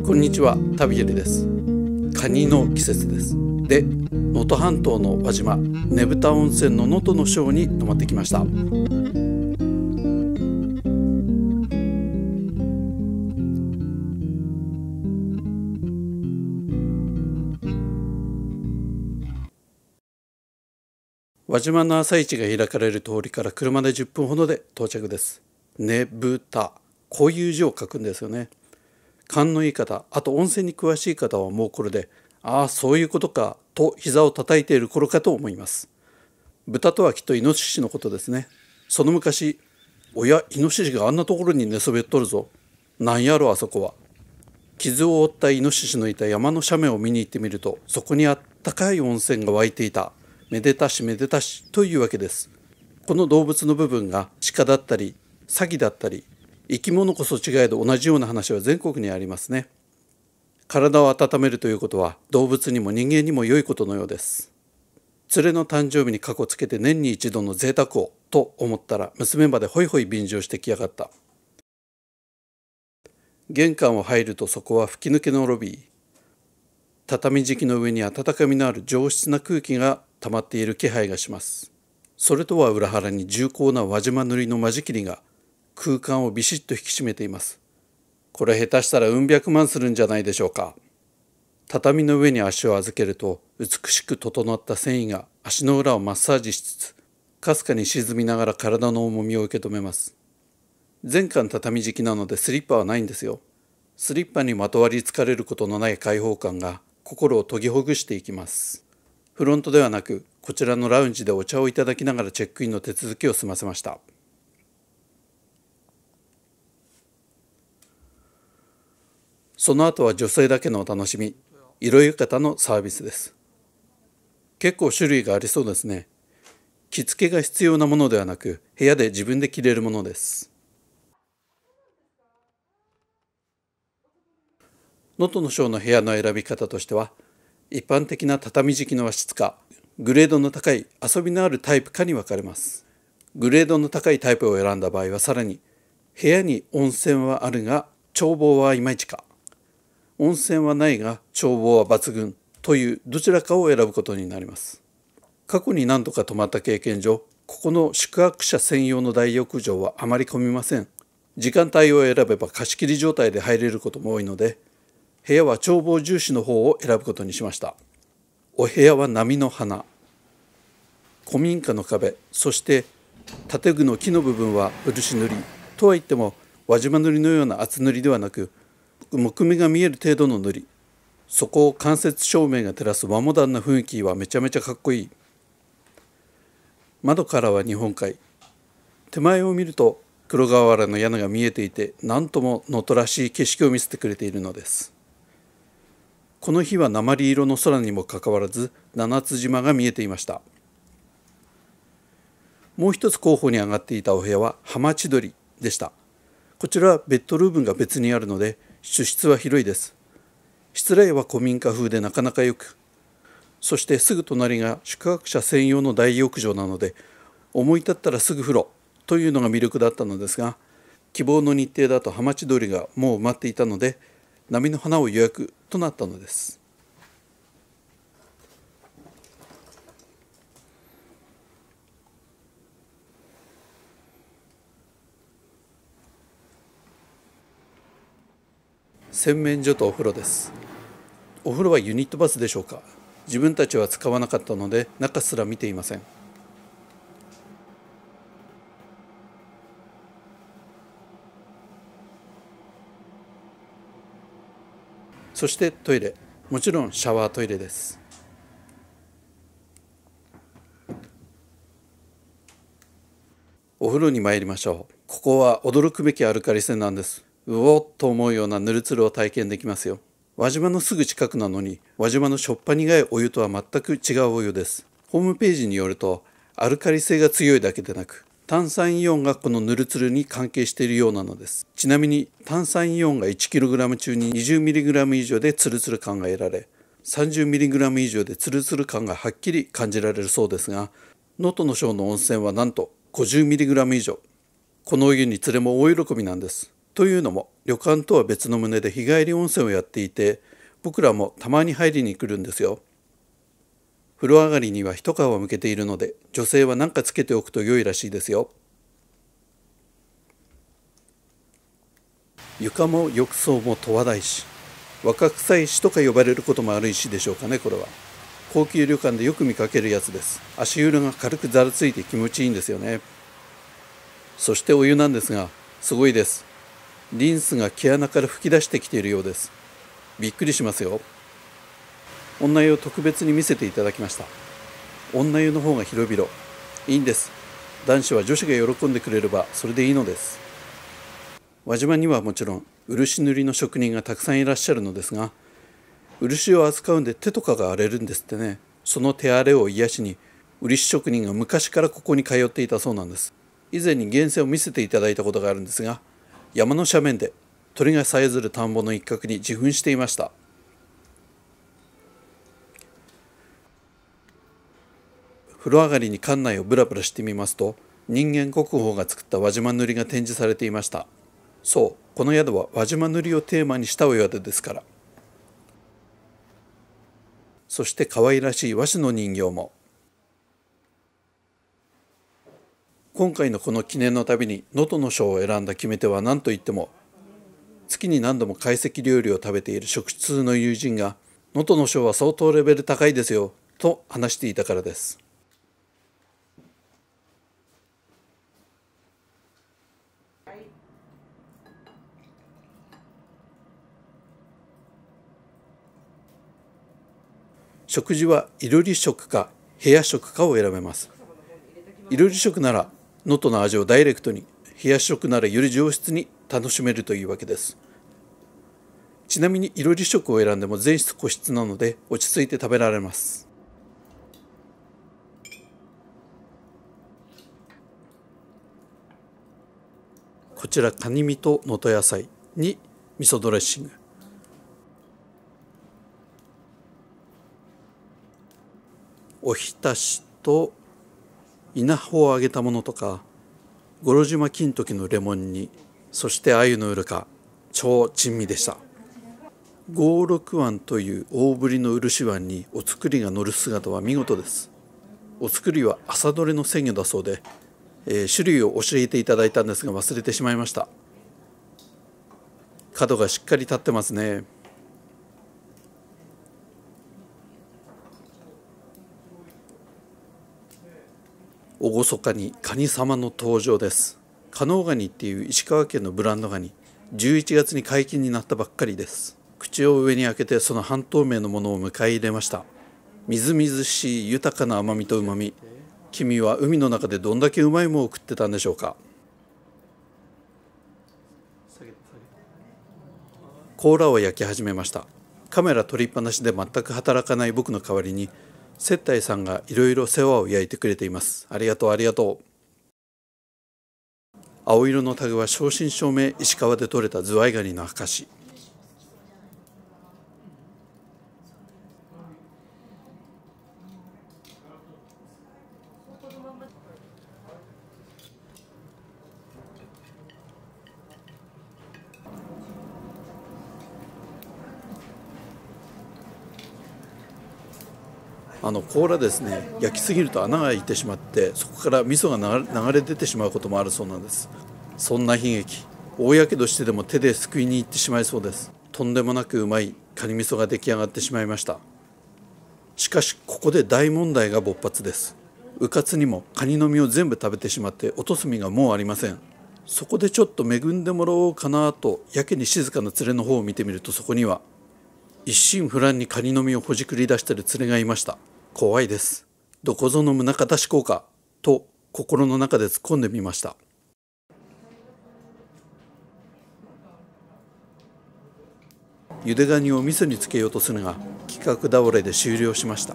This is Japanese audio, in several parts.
こんにちは、旅よりです。カニの季節です。で、能登半島の輪島、ねぶた温泉の能登の庄に泊まってきました。輪島の朝市が開かれる通りから車で10分ほどで到着です。ねぶた、こういう字を書くんですよね。勘のいい方、あと温泉に詳しい方はもうこれで、ああそういうことかと膝を叩いている頃かと思います。豚とはきっとイノシシのことですね。その昔、おやイノシシがあんなところに寝そべっとるぞ、なんやろあそこは。傷を負ったイノシシのいた山の斜面を見に行ってみると、そこにあったかい温泉が湧いていた。めでたしめでたしというわけです。この動物の部分が鹿だったりサギだったり、生き物こそ違えど同じような話は全国にありますね。体を温めるということは動物にも人間にも良いことのようです。連れの誕生日にかこつけて年に一度の贅沢をと思ったら、娘までホイホイ便乗してきやがった。玄関を入るとそこは吹き抜けのロビー。畳敷きの上に温かみのある上質な空気が溜まっている気配がします。それとは裏腹に重厚な輪島塗の間仕切りが空間をビシッと引き締めています。これ下手したらうん百万するんじゃないでしょうか。畳の上に足を預けると、美しく整った繊維が足の裏をマッサージしつつ、かすかに沈みながら体の重みを受け止めます。全館畳敷きなのでスリッパはないんですよ。スリッパにまとわりつかれることのない開放感が心を研ぎほぐしていきます。フロントではなく、こちらのラウンジでお茶をいただきながらチェックインの手続きを済ませました。その後は女性だけのお楽しみ、色浴衣のサービスです。結構種類がありそうですね。着付けが必要なものではなく、部屋で自分で着れるものです。能登の庄の部屋の選び方としては、一般的な畳敷きの和室か、グレードの高い遊びのあるタイプかに分かれます。グレードの高いタイプを選んだ場合はさらに、部屋に温泉はあるが眺望はいまいちか、温泉はないが眺望は抜群というどちらかを選ぶことになります。過去に何度か泊まった経験上、ここの宿泊者専用の大浴場はあまり混みません。時間帯を選べば貸し切り状態で入れることも多いので、部屋は眺望重視の方を選ぶことにしました。お部屋は波の花、古民家の壁、そして建具の木の部分は漆塗りとは言っても輪島塗のような厚塗りではなく、木目が見える程度の塗り。そこを間接照明が照らす和モダンな雰囲気はめちゃめちゃかっこいい。窓からは日本海、手前を見ると黒川原の屋根が見えていて、なんとも能登らしい景色を見せてくれているのです。この日は鉛色の空にもかかわらず七津島が見えていました。もう一つ候補に上がっていたお部屋は浜千鳥でした。こちらはベッドルームが別にあるので主室は広いです。室内は古民家風でなかなかよく、そしてすぐ隣が宿泊者専用の大浴場なので、思い立ったらすぐ風呂というのが魅力だったのですが、希望の日程だと浜千鳥がもう埋まっていたので、波の花を予約となったのです。洗面所とお風呂です。お風呂はユニットバスでしょうか。自分たちは使わなかったので中すら見ていません。そしてトイレ、もちろんシャワートイレです。お風呂に参りましょう。ここは驚くべきアルカリ性なんです。うおっと思うようなぬるつるを体験できますよ。輪島のすぐ近くなのに、輪島のしょっぱ苦いお湯とは全く違うお湯です。ホームページによると、アルカリ性が強いだけでなく、炭酸イオンがこのぬるつるに関係しているようなのです。ちなみに炭酸イオンが 1kg 中に 20mg 以上でツルツル感が得られ、30mg 以上でツルツル感がはっきり感じられるそうですが、能登の庄の温泉はなんと 50mg 以上。このお湯に連れも大喜びなんです。というのも旅館とは別の棟で日帰り温泉をやっていて、僕らもたまに入りに来るんですよ。風呂上がりには一皮むけているので、女性は何かつけておくと良いらしいですよ。床も浴槽も十和田石、若草石とか呼ばれることもある石でしょうかね。これは高級旅館でよく見かけるやつです。足湯が軽くざらついて気持ちいいんですよね。そしてお湯なんですが、すごいです。リンスが毛穴から吹き出してきているようです。びっくりしますよ。女湯を特別に見せていただきました。女湯の方が広々いいんです。男子は女子が喜んでくれればそれでいいのです。輪島にはもちろん漆塗りの職人がたくさんいらっしゃるのですが、漆を扱うんで手とかが荒れるんですってね。その手荒れを癒しに漆職人が昔からここに通っていたそうなんです。以前に源泉を見せていただいたことがあるんですが、山の斜面で鳥がさえずる田んぼの一角に自噴していました。風呂上がりに館内をブラブラしてみますと、人間国宝が作った輪島塗が展示されていました。そう、この宿は輪島塗をテーマにしたお宿ですから。そして可愛らしい和紙の人形も。今回のこの記念の旅に能登の賞を選んだ決め手は何といっても、月に何度も懐石料理を食べている食通の友人が能登の賞は相当レベル高いですよと話していたからです。食事はいろり食か部屋食かを選べます。いろり食なら能登の味をダイレクトに、部屋食ならより上質に楽しめるというわけです。ちなみにいろり食を選んでも全室個室なので落ち着いて食べられます。こちらカニ身と能登野菜に味噌ドレッシング、おひたしと稲穂を揚げたものとか、五郎島金時のレモン煮、そして鮎のうるか、超珍味でした。五六湾という大ぶりの漆湾にお造りが乗る姿は見事です。お造りは朝どれの鮮魚だそうで、種類を教えていただいたんですが忘れてしまいました。角がしっかり立ってますね。厳かにカニ様の登場です。加能ガニっていう石川県のブランドガニ、11月に解禁になったばっかりです。口を上に開けてその半透明のものを迎え入れました。みずみずしい豊かな甘みとうまみ。君は海の中でどんだけうまいものを食ってたんでしょうか。甲羅を焼き始めました。カメラ撮りっぱなしで全く働かない僕の代わりに接待さんがいろいろ世話を焼いてくれています。ありがとうありがとう。青色のタグは正真正銘石川で採れたズワイガニの証。甲羅ですね、焼きすぎると穴が開いてしまって、そこから味噌が流れ出てしまうこともあるそうなんです。そんな悲劇、大やけどしてでも手ですくいに行ってしまいそうです。とんでもなくうまいカニ味噌が出来上がってしまいました。しかしここで大問題が勃発です。うかつにもカニの身を全部食べてしまって落とす身がもうありません。そこでちょっと恵んでもらおうかなとやけに静かな連れの方を見てみると、そこには一心不乱にカニの身をほじくり出している連れがいました。怖いです。どこぞの宗像志向かと心の中で突っ込んでみました。ゆでガニを味噌につけようとするが企画倒れで終了しました。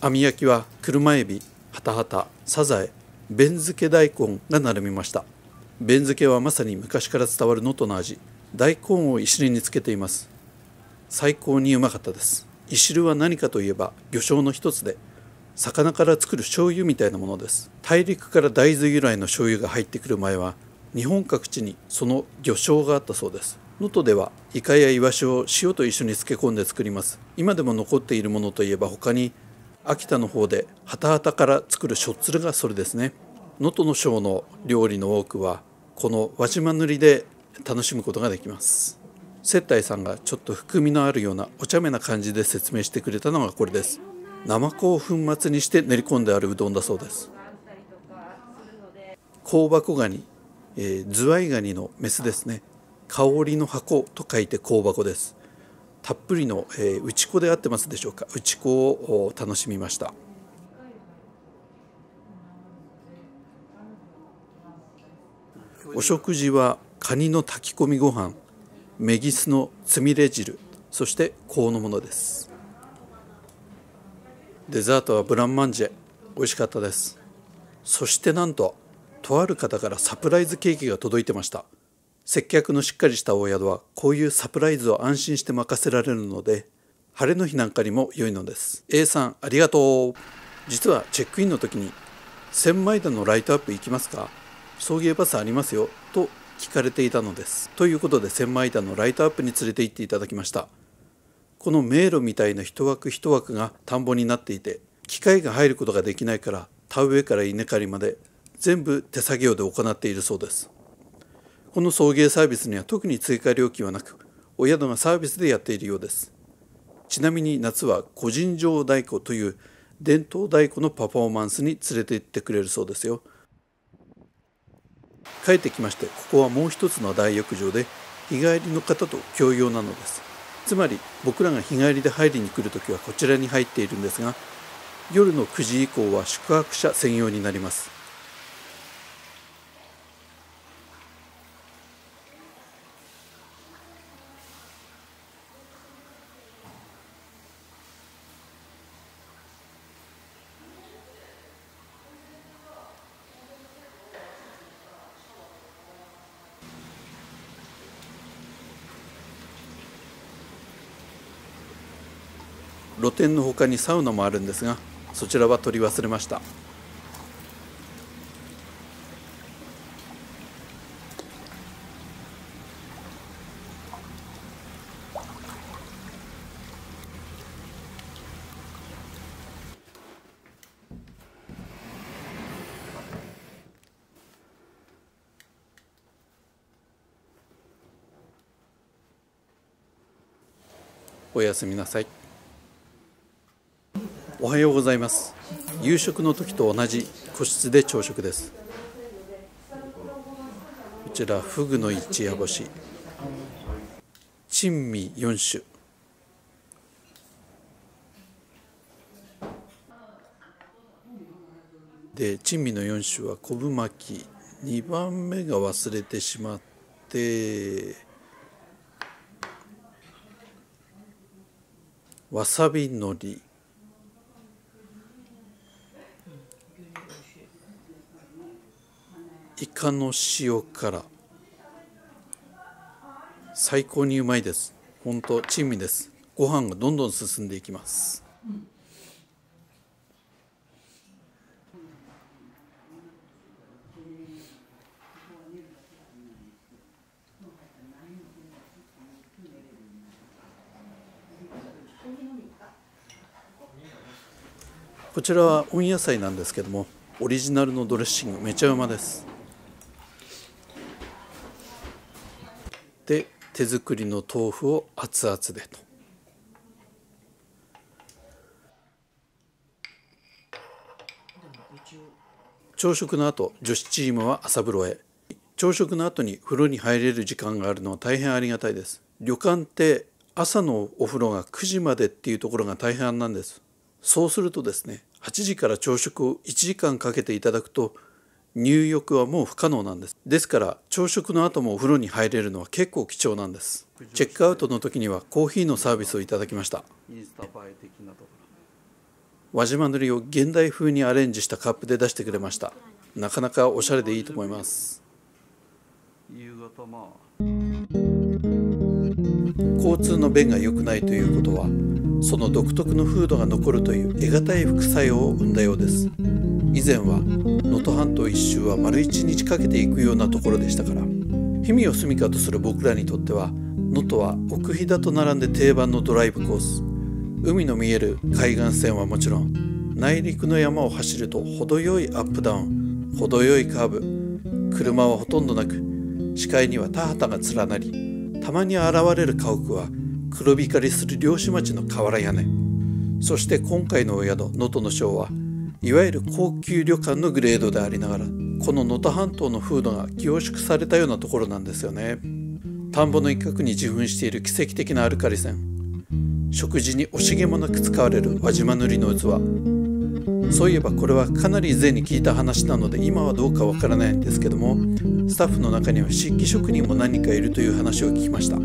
網焼きは車エビ、ハタハタ、サザエ、弁漬け大根が並びました。弁漬けはまさに昔から伝わる能登の味。大根をいしるにつけています。最高にうまかったです。いしるは何かといえば魚醤の一つで、魚から作る醤油みたいなものです。大陸から大豆由来の醤油が入ってくる前は日本各地にその魚醤があったそうです。能登ではイカやイワシを塩と一緒に漬け込んで作ります。今でも残っているものといえば他に秋田の方でハタハタから作るしょっつるがそれですね。能登の省の料理の多くはこの輪島塗りで楽しむことができます。接待さんがちょっと含みのあるようなお茶目な感じで説明してくれたのがこれです。ナマコを粉末にして練り込んであるうどんだそうです。香箱ガニ、ズワイガニのメスですね。香りの箱と書いて香箱です。たっぷりの、内子で合ってますでしょうか。内子を楽しみました。お食事はカニの炊き込みご飯、メギスのつみれ汁、そして香のものです。デザートはブランマンジェ、美味しかったです。そしてなんととある方からサプライズケーキが届いてました。接客のしっかりしたお宿はこういうサプライズを安心して任せられるので、晴れの日なんかにも良いのです。 A さんありがとう。実はチェックインの時に千枚田のライトアップ行きますか、送迎バスありますよと聞かれていたのです。ということで千枚田のライトアップに連れて行っていただきました。この迷路みたいな一枠一枠が田んぼになっていて、機械が入ることができないから田植えから稲刈りまで全部手作業で行っているそうです。この送迎サービスには特に追加料金はなく、お宿がサービスでやっているようです。ちなみに夏は個人乗太鼓という伝統太鼓のパフォーマンスに連れて行ってくれるそうですよ。帰ってきまして、ここはもう一つの大浴場で日帰りの方と共用なのです。つまり僕らが日帰りで入りに来るときはこちらに入っているんですが、夜の9時以降は宿泊者専用になります。露天の他にサウナもあるんですが、そちらは取り忘れました。おやすみなさい。おはようございます。夕食の時と同じ個室で朝食です。こちらフグの一夜干し、珍味4種、で珍味の4種は昆布巻き、2番目が忘れてしまって、わさびのり、イカの塩辛、最高にうまいです。本当珍味です。ご飯がどんどん進んでいきます。こちらは温野菜なんですけども、オリジナルのドレッシングめちゃうまです。で手作りの豆腐を熱々でと。朝食の後、女子チームは朝風呂へ。朝食の後に風呂に入れる時間があるのは大変ありがたいです。旅館って朝のお風呂が9時までっていうところが大変なんです。そうするとですね、8時から朝食を1時間かけていただくと入浴はもう不可能なんです。ですから朝食の後もお風呂に入れるのは結構貴重なんです。チェックアウトの時にはコーヒーのサービスをいただきました。輪島塗りを現代風にアレンジしたカップで出してくれました。なかなかおしゃれでいいと思います。交通の便が良くないということはその独特の風土が残るという得難い副作用を生んだようです。以前は能登半島一周は丸1日かけて行くようなところでしたから、氷見を住処とする僕らにとっては能登は奥飛騨と並んで定番のドライブコース。海の見える海岸線はもちろん、内陸の山を走ると程よいアップダウン、程よいカーブ、車はほとんどなく、視界には田畑が連なり、たまに現れる家屋は黒光りする漁師町の瓦屋根。そして今回のお宿能登の章はいわゆる高級旅館のグレードでありながら、この能登半島の風土が凝縮されたようなところなんですよね。田んぼの一角に自噴している奇跡的なアルカリ泉、食事に惜しげもなく使われる輪島塗の器。そういえばこれはかなり以前に聞いた話なので今はどうかわからないんですけども、スタッフの中には漆器職人も何人かいるという話を聞きました。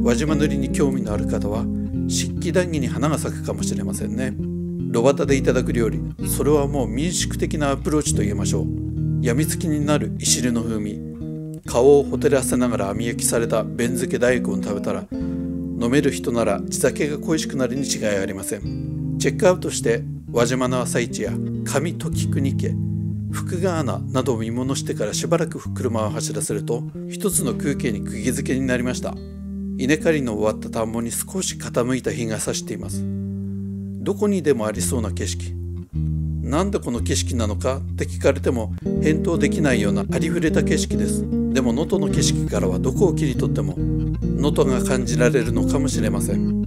輪島塗に興味のある方は漆器談義に花が咲くかもしれませんね。炉端でいただく料理、それはもう民宿的なアプローチと言えましょう。やみつきになるいしるの風味、顔をほてらせながら網焼きされた弁漬け大根を食べたら、飲める人なら地酒が恋しくなるに違いありません。チェックアウトして輪島の朝市や上時国家、福川穴などを見物してからしばらく車を走らせると、一つの風景に釘付けになりました。稲刈りの終わった田んぼに少し傾いた日が差しています。どこにでもありそうな景色。なんでこの景色なのかって聞かれても返答できないようなありふれた景色です。でも能登の景色からはどこを切り取っても能登が感じられるのかもしれません。